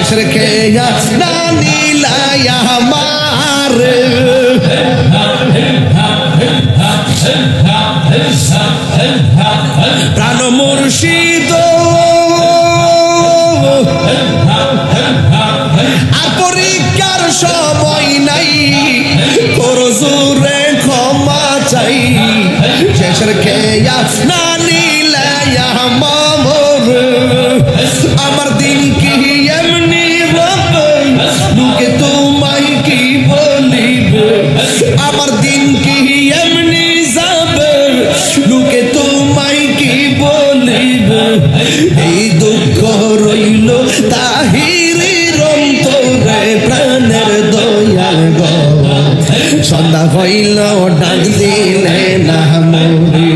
শেষের খেয়া না নিলাই আমার প্রাণ মুর্শিদ আর পরীক্ষার সময় নাই করো জোরে ক্ষমা চাই শেষের খেয়া না নিলাই আমার আমার দিন কি এমনি হবে লোকে তোমায় কি বলিবে আমার দিন কি এমনি যাবে লোকে তোমায় কি বলিবে এই দুঃখ রইল তাহিরের অন্তরে প্রাণের দয়াল গো সন্ধ্যা হইল ডাক দিলে না মরি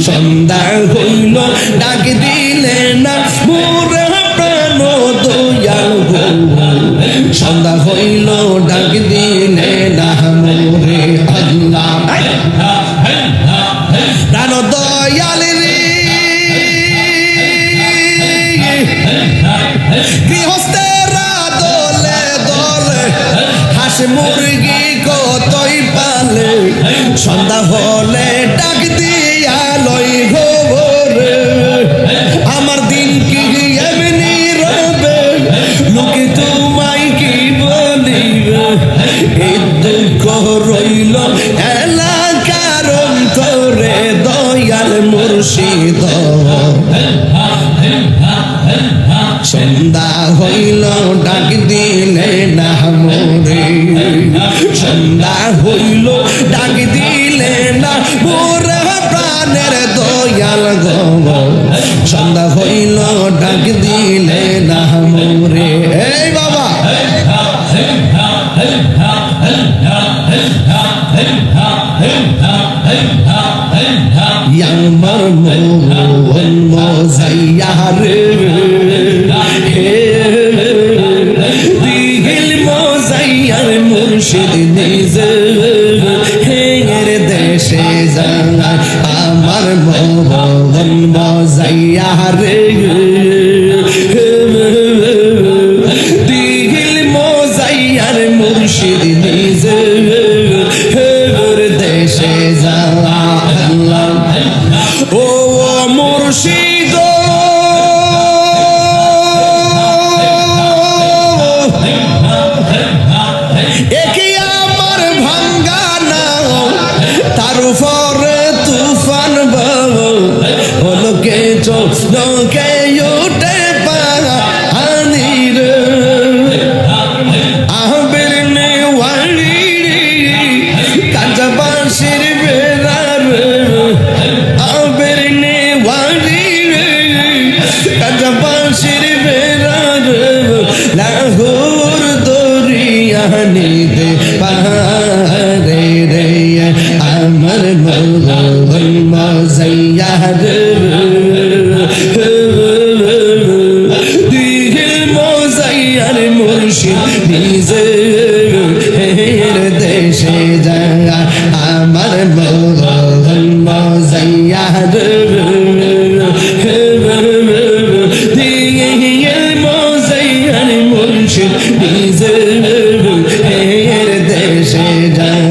সন্ধ্যা হইল ডাক দিলে না মোরে প্রাণ দয়াল গো সন্ধ্যা হইল ডাক দিলে না মোরে আল্লাহ প্রাণ দয়াল রে গৃহস্থেরা দলে দলে হাঁস মুরগি কতই পালে সন্ধ্যা হলে ডাক দিয়া লই গোবরে আমার দিন কি এমনি রবে লোকে তোমায় কি বলিবে এই দুঃখ রইল এলাকার অন্তরে দয়াল মুর্শিদ সন্ধ্যা হইল ডাক দিলে না মোরে সন্ধ্যা হইল ডাক দিলে না মোরে প্রাণের দয়াল গো সন্ধ্যা হইল ডাক দিলে না মোরে এই বাবা আমার মন মজাইয়া রে দিল মজাইয়ার মুর্শিদ নিজে হের দেশে যায় আমার মন মজাইয়া রে দিল মজাইয়ার মুর্শিদ নিজে হের দেশে যায় ও মুর্শিদ একে আমার ভাঙ্গা নাও তার উপরে তুফান লোকে লোকে উঠে পানি রে আহবের নেওয়ারি কাঁচা বাঁশের বেড়া রে আহবের নেওয়ারি কাঁচা বাঁশের বেড়া রে লাহোর দরিয়ানিতে পাহাড়ে রে আমার মন মজাইয়া রে দিল মজাইয়ার মুর্শিদ নিজে হের দেশে যায় আমার মন মজাইয়া রে দিল মজাইয়ার মুর্শিদ নিজে হের দেশে যায়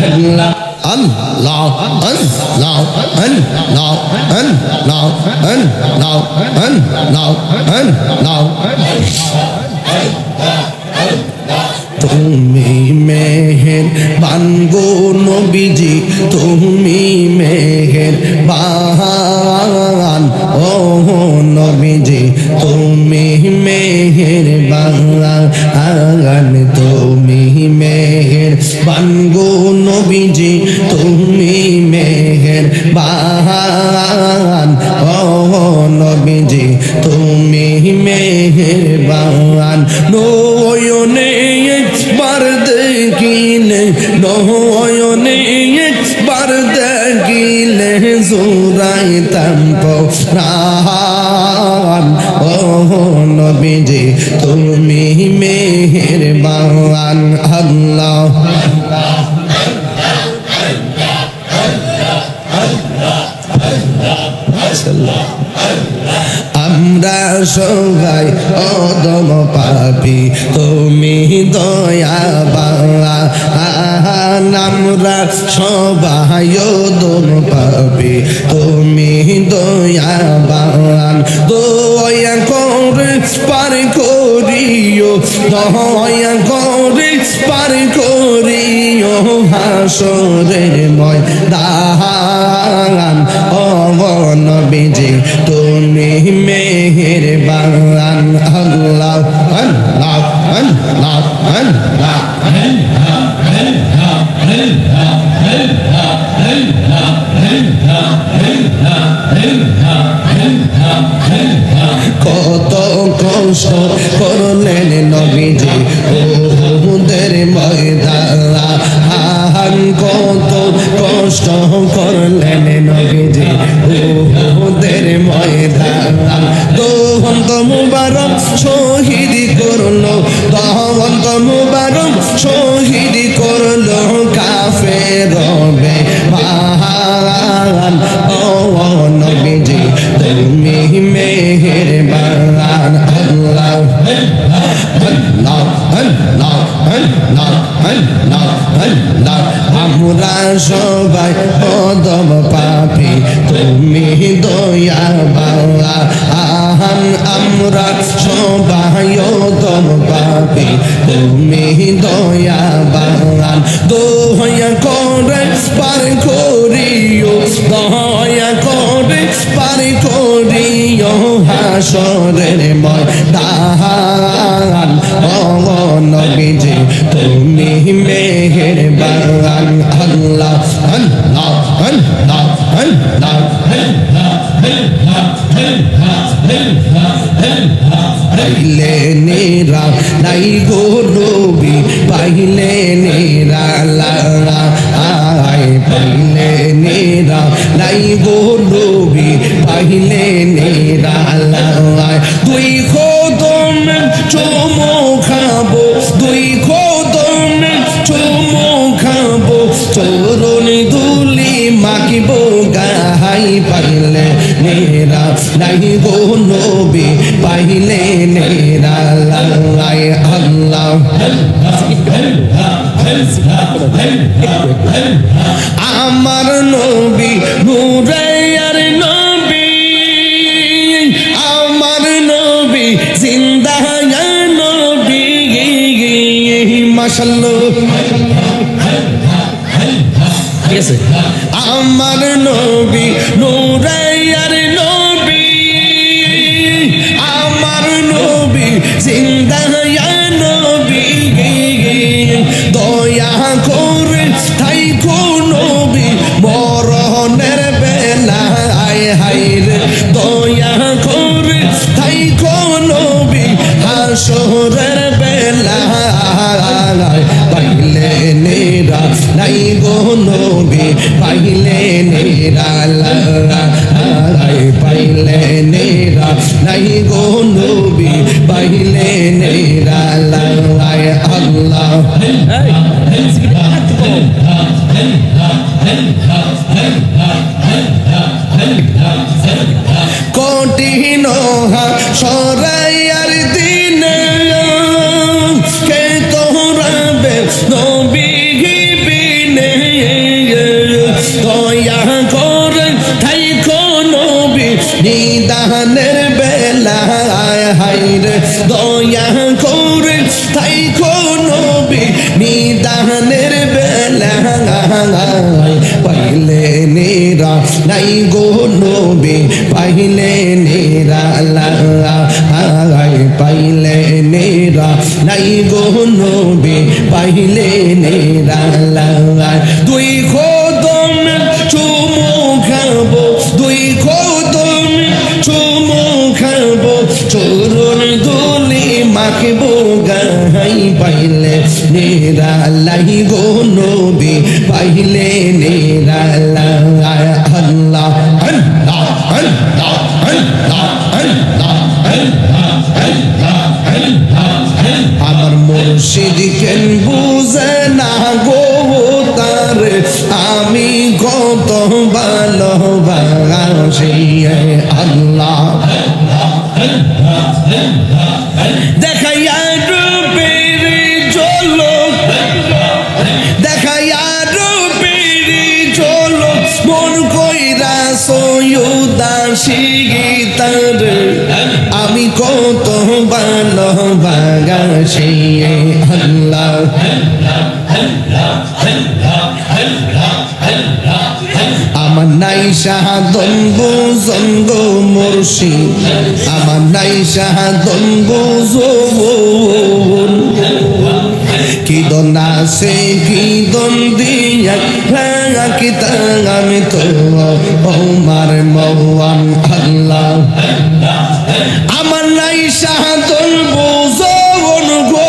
আল্লাহ আল্লাহ আল্লাহ আল্লাহ আল্লাহ আল্লাহ আল্লাহ আল্লাহ তুমি মেহের বানগো নবীজি তুমি মেহের বান ও নবীজি তুমি মেহের বান তুমি মেহের বানগো নবীজি তুমি মেহের বান ও নবীজি তুমি মেহের বান নয়নে একবার দেখিলে নয়নে একবার দেখিলে জোড়াইতাম প্রাণ ও নবীজি তুমি মেহেরবান আল্লাহ আমরা সবাই অদম পাপি তুমি দয়াবান আমরা সবাই অদম পাপি তুমি দয়াবান দয়া করে পার করিও দয়া করে পার করিও হাসরের ময়দান ও নবীজি তুমি মেহেরবান আল্লাহ আল্লাহ আল্লাহ আল্লাহ কত কষ্ট করলেন নবীজি ওহুদের ময়দান কত কষ্ট করলেন নবীজি ওহুদের ময়দান দোহন্ত মুবারক শহীদ করলো দোহন্ত মুবারক শহীদ করলো কাফের বেঈমান ও নবীজি তুমি মেহেরবান আল্লাহ আল্লাহ আল্লাহ আল্লাহ আল্লাহ আল্লাহ আমরা সবাই অদম পাপী তুমি দয়াবান আমরা সবাই অদম পাপী তুমি দয়াবান দয়া করে পার করিও দয়া করে পার করিও হাসরের ময়দান ও নবীজি তুমি মেহেরবান আল্লাহ আল্লাহ আল্লাহ আল্লাহ পাইলে নেরা নাই গো নবী পাইলে নেরা লালা আয় পাইলে নেরা নাই গো নবী পাইলে নেরা লালা দুই কদম চুমু খাবো দুই কদম চুমু খাবো চরণ ধুলি মাখিবো গাহাই পাইলে নেরা নাই গো নবী পাইলে নেরা লালাই আল্লাহ আমার নবী নূরের নবী আমার নবী জিন্দা নবী মাশাআল্লাহ ঠিক আছে আমার নবী নূরের নবী আমার নবী জিন্দা নবী দয়া করে থাইকো নবী মরণের বেলায় হায়রে দয়া করে থাইকো নবী হাসরের বেলায় পাইলে নেরা নাই গো নবী পাইলে নেরা লালাই পাইলে নেরা নাই গো নবী পাইলে নেরা লালাই আল্লাহ কঠিন সরাইয়ার দিনে কে তোরাবে নবী বিনে দয়া করে থাইকো নবী নিদানের বেলায় হায়রে দয়া করে থাইকো নবী নিদানের বেলায় পাইলে নেরা নাই গো নবী পাইলে নেরা লালাই পাইলে নেরা নাই গো নবী পাইলে নেরা লালাই দুই কদম চুমু খাবো দুই কদম চুমু খাবো চরণ ধুলি মাখিবো গাহাই পাইলে নেরা লাই গো নবী পাইলে নেরা লাই আল্লাহ আল্লাহ আল্লাহ আল্লাহ আল্লাহ আমার মুর্শিদ কেন বুঝে না গো তার আমি কত ভালোবাসি আল্লাহ তার আমি কত ভালোবাসি আল্লাহ আমার নাই শাহাদন বুঝন গো মুর্শিদ আমার নাই শাহাদন বুঝন কি দন আছে কি দন দিয়া রাখি আমি তো ওমার মওয়ান আল্লাহ আমার নাই শাহাদন বুঝন গো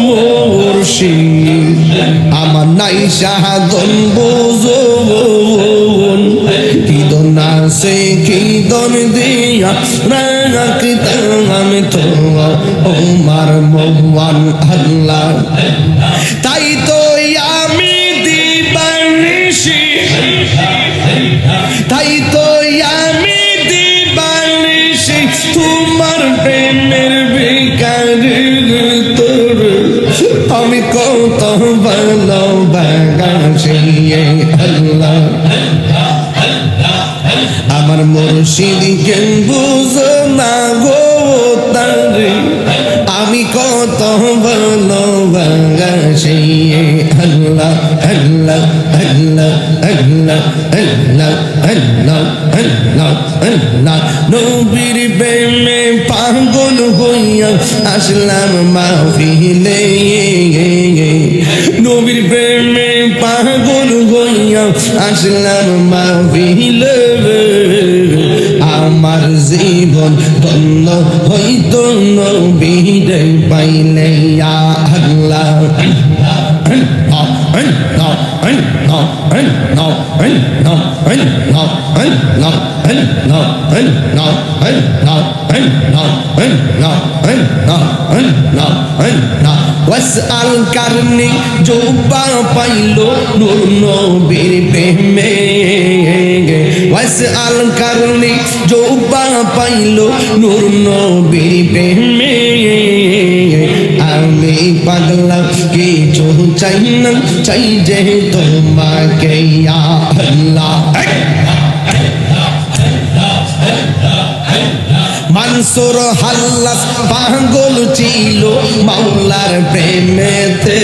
মুর্শিদ আমার নাই শাহাদন বুঝন কি দন আছে কি দন দিয়া রাখি আমি তো ওমার মওয়ান আল্লাহ তাই তো আমি দিবানিশি তাই তো আমি দিবানিশি তোমার প্রেমের ভিখারি তোর আমি কত ভালোবাসি আল্লাহ আমার মুর্শিদ কেন বুঝো না গো তারে আমি কত ভালোবাসি আল্লাহ আল্লাহ আল্লাহ আল্লাহ আল্লাহ আল্লাহ আল্লাহ আল্লাহ নবীর প্রেমে পাগল হইয়া আসলাম মাহফিলে নবীর প্রেমে পাগল হইয়া আসলাম মাহফিলে আমার জীবন ধন্য হইত নবীরে পাইলে ইয়া আল্লাহ ওয়াসআল কারনি জুবা পাইলো নূর নবীর প্রেমে ওয়াসআল কারনি জুবা পাইলো নূর নবীর প্রেমে আমি পাগলা কিছু চাই না চাই যে তোমাকে ইয়া আল্লাহ মানসুর হাল্লাস পাগল ছিল মাওলার প্রেমেতে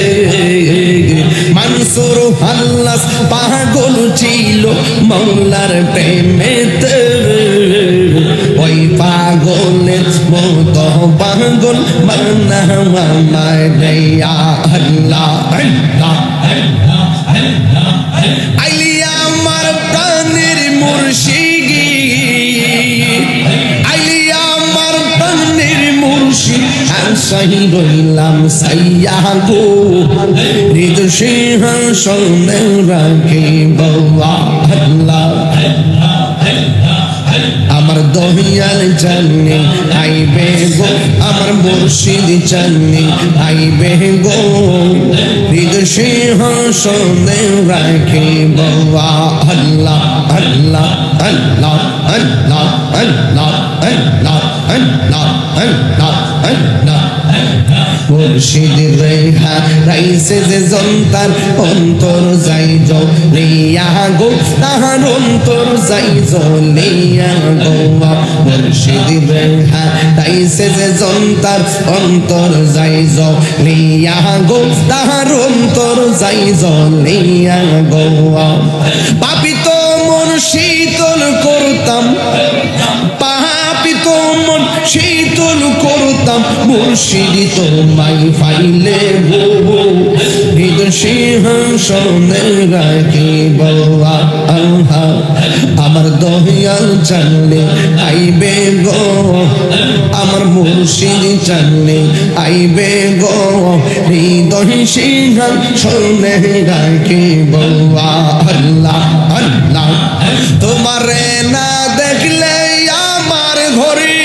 মানসুর হাল্লাস পাগল ছিল মাওলার প্রেমেতে ওই পাগলের মতো পাগল মানা মামায় দেয়া আল্লাহ আইলিয়া আমার প্রাণের মুর্শিদি আইলিয়া আমার প্রাণের মুর্শিদ আশাই রইলাম সাইয়া গো হৃদ সিংহাসনে রাখিব আল্লাহ আমার দহিয়াল জানি আইবে গো আমার মুর্শিদ জানি আইবে গো হৃদ সিংহাসনে রাখিব আল্লাহ আল্লাহ আল্লাহ আল্লাহ আল্লাহ আল্লাহ আল্লাহ আল্লাহ আল্লাহ মুর্শিদ রেহা রাইসে যে জন্তার অন্তর যাই জলিয়া গো তাহার অন্তর যাই জলিয়া গো মুর্শিদ রেহা রাইসে যে জন্তার অন্তর যাই জলিয়া গো তাহার অন্তর যাই জলিয়া গো পাপি তো মন শীতল করতাম পাপি তো মন শীতল করতাম মুর্শিদ তোমায় পাইলে গো হৃদ সিংহাসনে রাখিব আল্লাহ আমার দহিয়াল জানলে আইবে গো আমার মুর্শিদ জানলে আইবে গো হৃদয় সিংহাসনে রাখিব আল্লাহ আল্লাহ তোমারে না দেখলে আমার ঘরে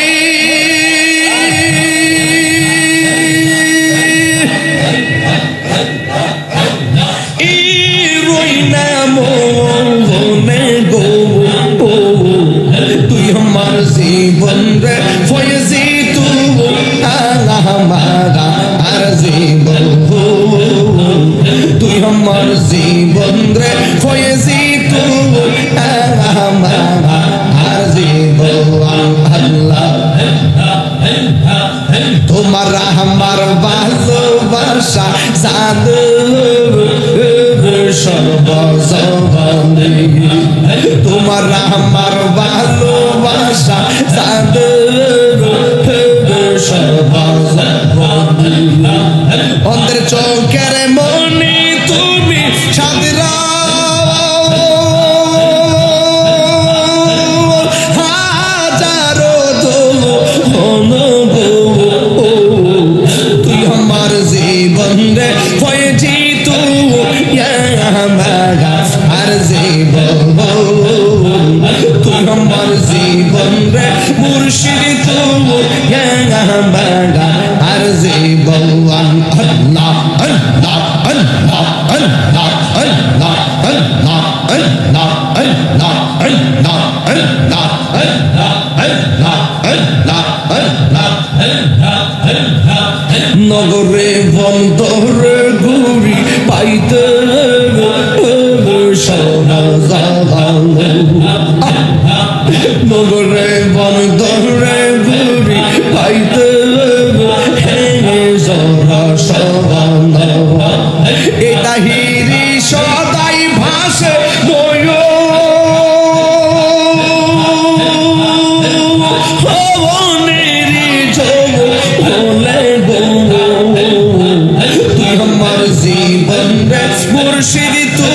তুই আমার জীবন রে ফয়েজি তু আমারা আর জীবন তুই আমার জীবন রে ফয়েজি তু আমারা জাদ সর্বজবানে তোমার আমার ভালোবাসা জাদ সর্বজবানে অন্তর চোখের মনি তুমি সাদরা মুর্শিদ তু বাগা আর জীবন আল্লাহ আল্লাহ আল্লাহ আল্লাহ আল্লাহ আল্লাহ আল্লাহ আল্লাহ আল্লাহ আল্লাহ আল্লাহ আল্লাহ আল্লাহ নগরে বন্দরে ঘুরি পাইতে সোনা জাগানো নগরে বন্দরে ঘুরি পাইতে জরা সবানা এটা হিরি সদাই ভাসে মুর্শিদ তু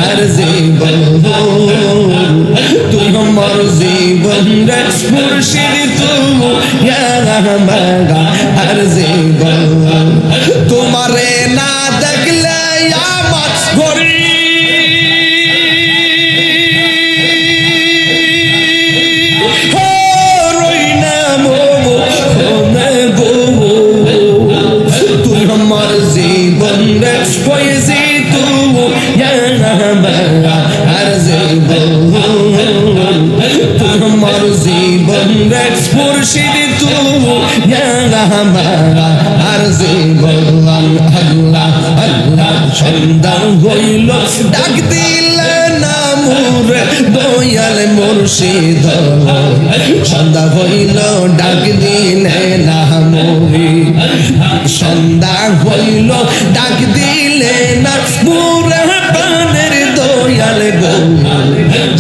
আর জীবন তুই আমার জীবন রে মুর্শিদ তু আর জীবন তোমারে না দেখলে আমার ঘরে রই না তুই আমার জীবন রে পয়সি তু আর জীবন তোমার জীবন রে মুর্শিদ তু আর জীবন আল্লাহ আল্লাহ সন্ধ্যা হইল ডাক দিলে না মোরে দয়াল মুর্শিদ সন্ধ্যা হইল ডাক দিলে না মোরে সন্ধ্যা হইল ডাক দিলে না মোরে প্রাণের দয়াল গো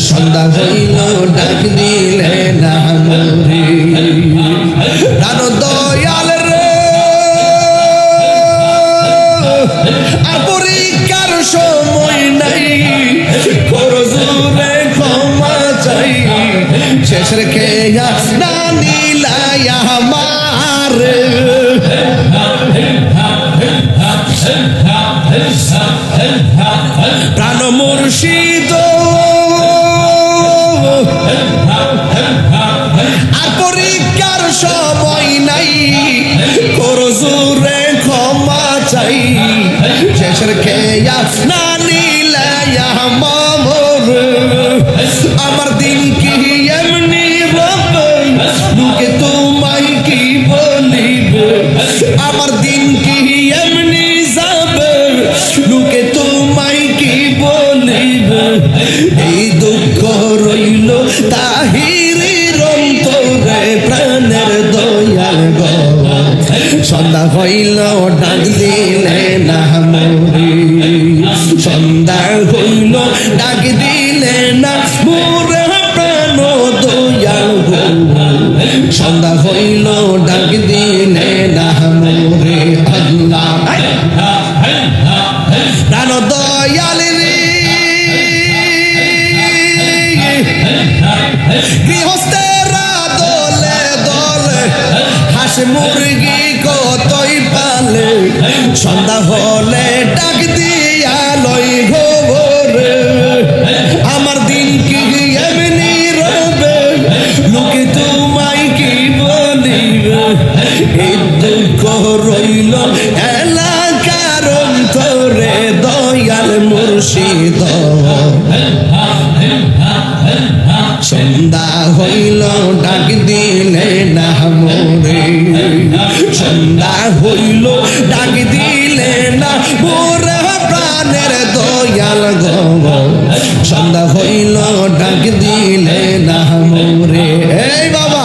সন্ধ্যা হইল ডাক দিলে না মোরে প্রাণ দয়াল রে আর পরীক্ষার সময় নাই করজুরে ক্ষমা চাই শেষ রেখে না নিলাই আমার প্রাণ মুর্শিদ আর পরীক্ষার সময় নাই করজুরে ক্ষমা চাই শেষের খেয়া না নিলাই আমার আমার দিন কি এমনি রবে লোকে তোমায় কি বলিবে আমার দিন কি এমনি যাবে লোকে তোমায় কি বলিবে এই দুঃখ রইল তাহিরের অন্তরে প্রাণের দয়াল গো সন্ধ্যা হইল ডাক দিলে না মোরে সন্ধ্যা হইল ডাক দিলে না মোরে প্রাণ দয়াল গো সন্ধ্যা হইল ডাক দিলে না মোরে আল্লাহ প্রাণ দয়াল রে গৃহস্থেরা দলে দলে হাঁস মুরগি কতই পালে সন্ধ্যা হলে ডাক দিয়া লই ঘরে আমার দিন কি এমনি রবে লোকে তোমায় কি বলিবে এই দুঃখ রইল এলাকার অন্তরে দয়াল মুর্শিদ সন্ধ্যা হইল ডাক দিলে না মোরে সন্ধ্যা হইল ডাক দিলে না মোরে প্রাণের দয়াল গো সন্ধ্যা হইল ডাক দিলে না মোরে এই বাবা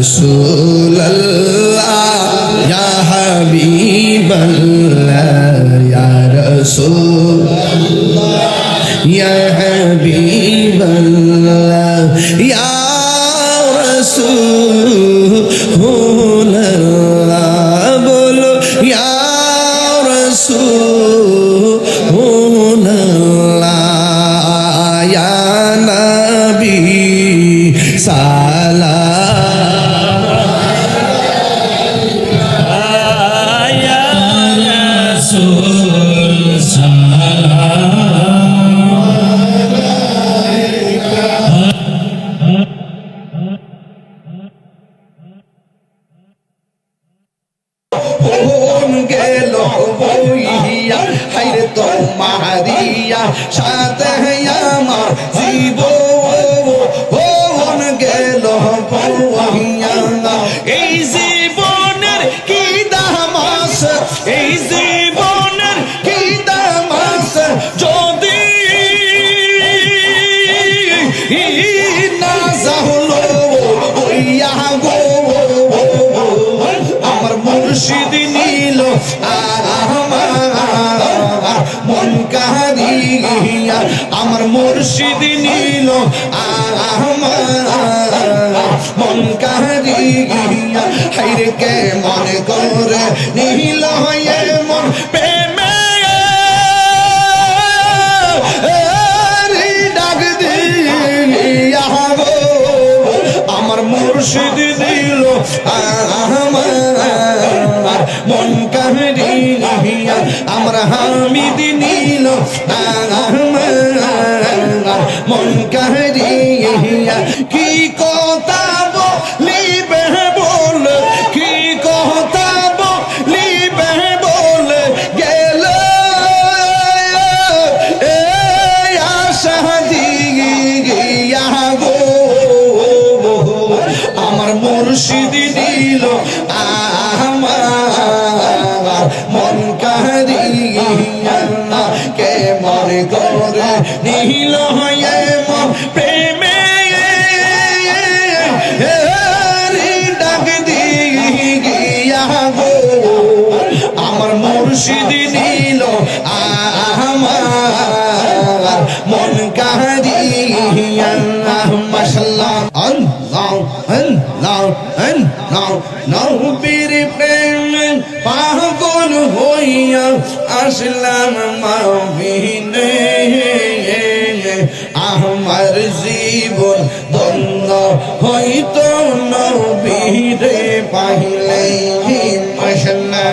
রাসূলুল্লাহ ইয়া হাবিবাল্লাহ ইয়া রাসূলুল্লাহ ইয়া হাবিবাল্লাহ ইয়া রাসূলুল্লাহ বলো ইয়া রাসূলুল্লাহ ইয়া নবী হাইরে তো মারিয়া সাথে আমার জীবন গেল বইয়া এই জীবনের কি দাম আছে এই জীবনের কি দাম আছে যদি না যাহলো বইয়া গো আমার মুর্শিদ নিল মন কাহারিয়া আমার মুর্শিদ নিল মন কাহারিয়া হাইরে কে মনে করে নিল মন প্রেমে ডাক দিয়া গো আমার মুর্শিদ দিল মন কাহারিয়া আমার হামিদ নিল মন কাহারিয়া কি কথা বলিবে বল কি কথা বলিবে বল গেল আশা দিয়া গো আমার মুর্শিদ দিল মন কাহারিয়া কে মনে করে নিল মন প্রেমে ডাক দিয়া গো আমার মুর্শিদ নিল মন কাহারিয়া মাশাআল্লাহ আল্লাহ আল্লাহ আল্লাহ নবীর প্রেম পাগল হইয়া আসলাম মাহফিলে আমার জীবন ধন্য হইতো নবীরে পাইলে মাশাআল্লাহ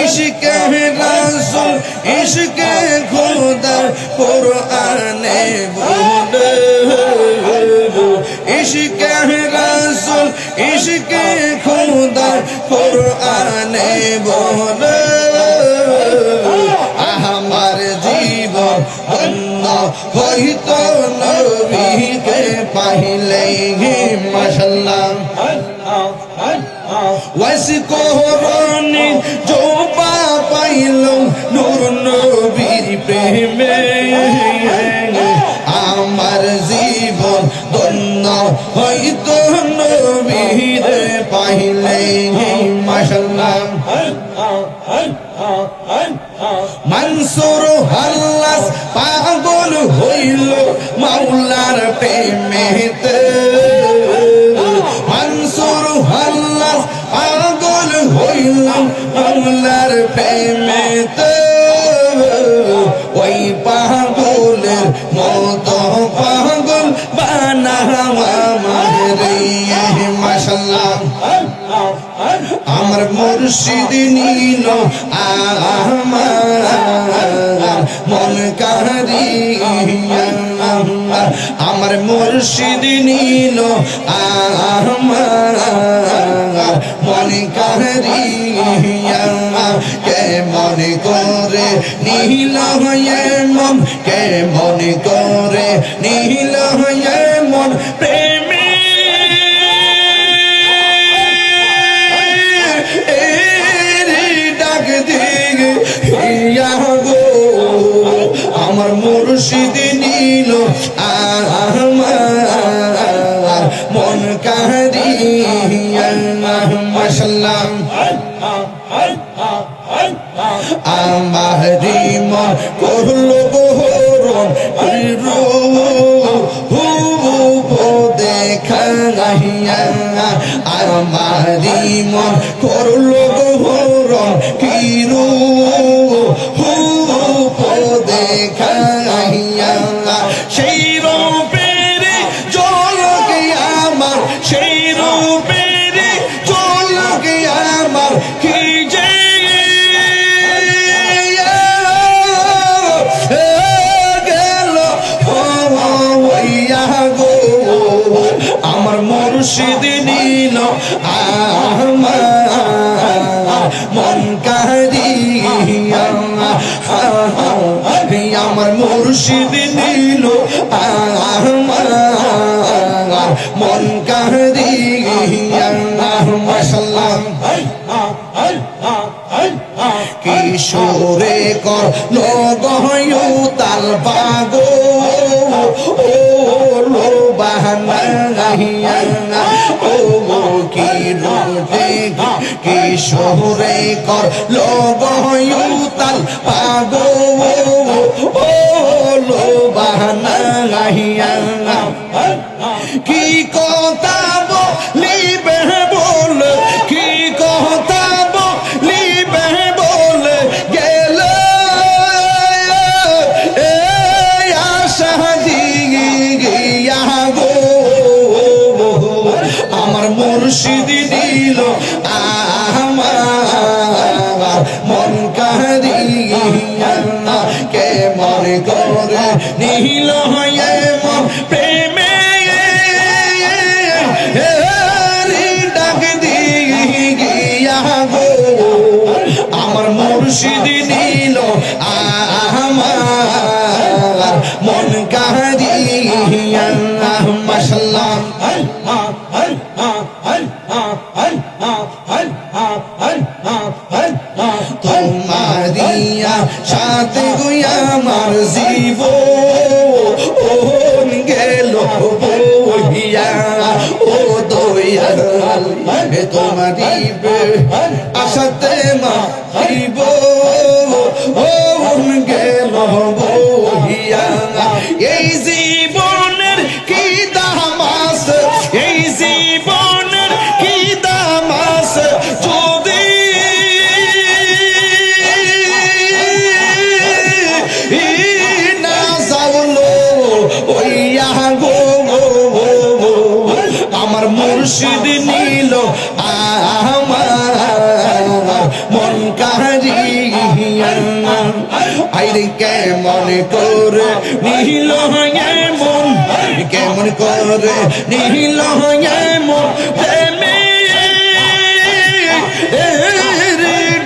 ইশকে রাসূল ইশকে খোদা কুরআনে বলে ইশকে রাসূল ইশকে খোদা কুরআনে বলে আমার জীবন ধন্য হইতো নবীকে পাইলে মাশাআল্লাহ ওয়াসিকো রনি জোবা পাইলো নূর নবীর প্রেমে আমার জীবন ধন্য হইতো নবীরে পাইলে মাশাআল্লাহ মনসুর হাল্লাস পাগল হইল মাওলার প্রেমেতে মনসুর হাল্লাস পাগল হইল মাওলার প্রেমেতে ওই পাগলের মতো পাগল বানাওয়া মারে মাশাআল্লাহ আমার মুর্শিদ নিল আমার মন কাহারিয়া আমার মুর্শিদ নিল আমার মন কাহারিয়া কে মনে করে নিল মন কে মনে করে নিল মন প্রেমে ডাক দিয়া গো আমার মুর্শিদ নিল আমার দেখাইয়া আমারি মন করলো হরণ কি রূপ দেখাইয়া সেই রূপের ঝলকে আমার সেই রূপের ঝলকে আমার কি যে আমার মুর্শিদ নীল আমার মন কারিয়া আমার মুর্শিদ নীল আমার মন কারিয়া মাশাআল্লাহ কিশোরে কর লগয়ু তাল পাগো ও বাহানাইয়া ও কি রোজে কিশোরে কর লগয়ু তাল পাগো ও বাহানাইয়া কি কথা বলিবে বল কি কথা বলিবে বল গেল আশা দিয়া গো আমার মুর্শিদ দিল আমার মন কারিয়া কে মনে করে নীল হয়ে মন প্রেমে ডাক দিয়া গো আমার মুর্শিদ নীল আমার মন কারিয়া মাশাআল্লাহ তোমারিয়া সাথে গুয়া আমার জীবন গেল বইয়া ও দয়াল তোমারি আশাতে মারিব ও গেল বইয়া এই জীবনের কি দাম আছে এই জীবনের কি দাম আছে যদি না যাওলো ওইয়া গো আমার মুর্শিদ নীল আমার মন কারিয়া আইরে কেমন করে নীল মন কেমন করে নীল মন প্রেমে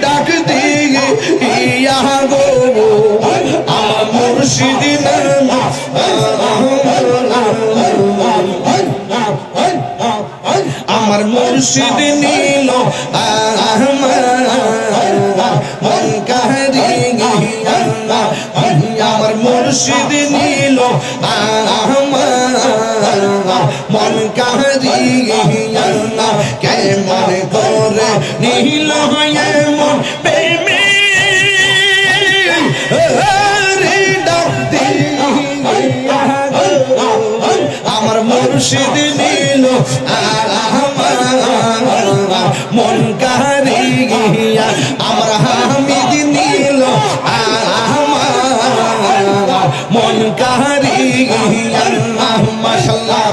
ডাক দিয়ে ইয়া গো আমার মুর্শিদ আমার মুর্শিদ নীল মন কারিয়া আমার মুর্শিদ নীল আমার মন কারিয়া কেমন করে নীল হয়ে মন প্রেমে আমার মুর্শিদ নীল মন কারিয়া আমার হামিদ নীল মন কারিয়া মাশাআল্লাহ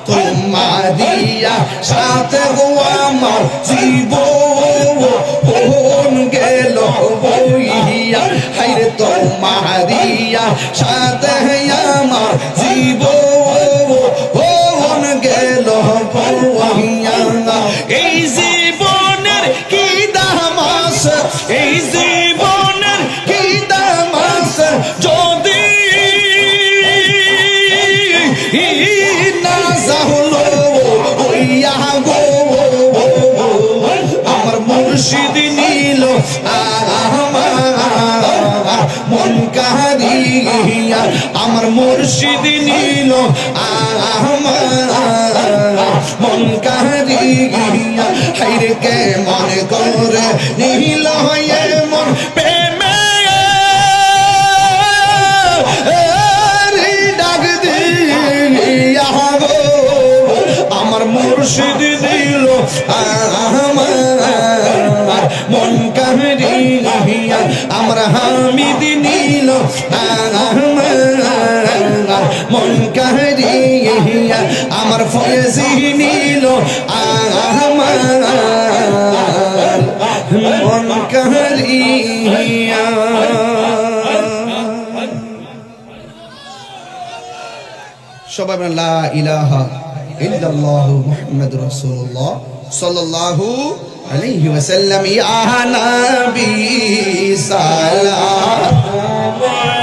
তোমারিয়া সাথে গো আমার জীবন গেল বইয়া হাইরে তোমারিয়া সাথে আমার জীবন গেল বইয়া এই জীবনের কি দাম আছে এই জীবনের কি দাম আছে যদি না যাহলো ওইয়া গো আমার মুর্শিদ নীল আমার মন কারিয়া আমার মুর্শিদ নীল আমার মন কারিয়া হাইরে কে মনে করে নীল মন প্রেমে ডাক দিয়া গো আমার মুর্শিদ দিল আমার মন কামড়িয়া আমার হামিদ নীল মন কামড়িয়া আমার ফয়েজি নীল আমার মন কামড়িয়া সবাই বলেন লা ইলাহা ইল্লাল্লাহু মুহাম্মাদুর রাসূলুল্লাহ সাল্লাল্লাহু আলাইহি ওয়াসাল্লাম ইয়া নবী সালাম